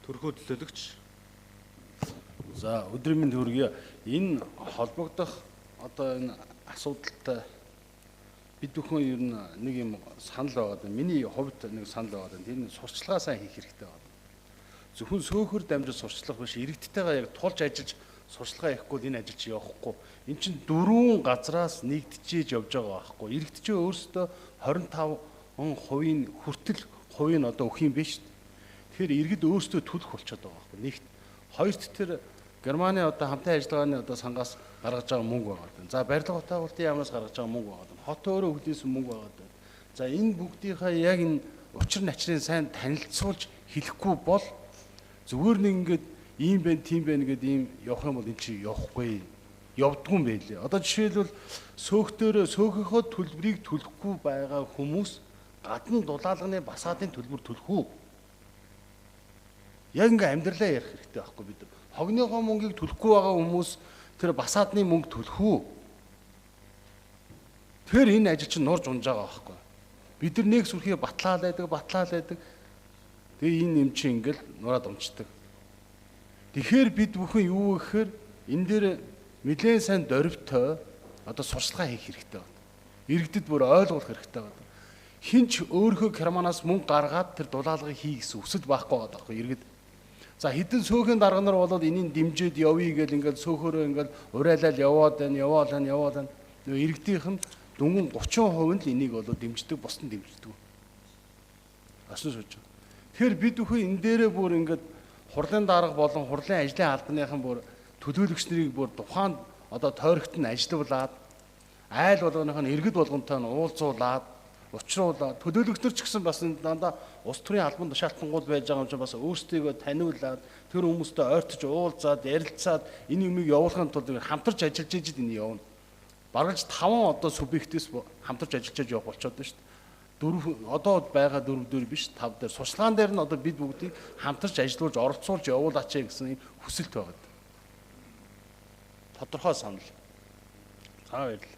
Төрхөө төлөөлөгч. За өдрийн мэнд хүргэе. Энэ холбогдох одоо энэ асуудалтай бид бүхэн ер нь нэг юм санал байгаа. Миний хувьд нэг санал байгаа. Тэр нь сурчлагаа сайн хийх хэрэгтэй байна. Зөвхөн сөөхөр дамжиж сурчлах биш, иргэдтэйгээ яг тулж ажиллаж сурчлагаа хийхгүй бол энэ ажил чи явахгүй. Эн чинь дөрвөн газраас нэгдчихэж явж байгаа байхгүй. Иргэд чи өөрсдөө 25% хүртэл хувийн одоо өгөх юм биш. Тэгэхээр иргэд өөрсдөө төлөх болчиход байгаа байхгүй. Нэгт хоёрт тэр Германы одоо хамтын ажиллагааны одоо сангаас гаргаж байгаа мөнгө байгаа. За барилга утаагуулалтын яамнаас гаргаж байгаа мөнгө байгаа. Хот өөрөө хөдөөсөн мөнгө байгаа. За энэ бүгдийнхаа яг энэ учир начрын сайн танилцуулж хэлэхгүй бол зүгээр нэг ингээд ийм байх, тийм байх гэдэг ийм явах юм бол эн чинь явахгүй. Явдгүй юм байлээ. Одоо жишээлбэл сөөхийнхөө төлбөрийг төлөхгүй байгаа хүмүүс гадна дулаалганы басаадын төлбөр төлөх үү? Яг ингээ амьдралаа ярих хэрэгтэй байхгүй бид. Хогныхоо мөнгийг төлөхгүй байгаа хүмүүс тэр басаадны мөнгө төлөх үү? Тэр энэ ажил чинь нурж унж байгаа байхгүй. Бид нар нэг сүрхий батлаалайдаг. Тэгээ энэ юм чинь ингээл нураад унцдаг. Тэгэхээр бид бүхэн юу гэхээр энэ дээр нэлээд сайн дөрвтэй одоо сурчлагаа хийх хэрэгтэй байна. Иргэдэд бүр ойлгуулах хэрэгтэй байна. Хинч өөрийнхөө Германаас мөнгө гаргаад тэр дулаалгыг хий гэсэн өсөд байхгүй байгаа байхгүй иргэд. За хэдэн сөөхөн дарга нар болоод энийг дэмжиж явъя гэж ингээл сөөхөөрөө ингээл урайлал яваад байна. Нөгөө иргэдийнх нь дүнгийн 30% л энийг болоод дэмждэг, бус нь дэмждэг. Асуу сууж. Тэгэхээр бид бүхэн энэ дээрээ бүр ингээд хурлын дарга болон хурлын ажлын албаныхан бүр төлөөлөгч нарыг бүр тухайн одоо тойрогт нь ажиллуулад айл болгоных нь иргэд болгонтой нь уулзуулаад учруулаад төлөөлөгч нар ч гэсэн бас дандаа улс төрийн албан тушаалтангууд байж байгаа юм чинь бас өөрсдийгөө таниулаад тэр хүмүүстэй ойртож уулзаад ярилцаад энэ юмыг явуулахын тулд хамтарч ажиллаж ижид энэ явна. Бараг 5 одоо субъектээс хамтарч ажиллаж явах болчиход байна шүү дээ. 4 одоо байгаа 4 дээр биш 5 дээр сурчлагаан дээр нь одоо бид бүгдийг хамтарч ажиллуулж оролцуулж явуулаач гэсэн хүсэлт байгаа. Тодорхой санал. За баярлалаа.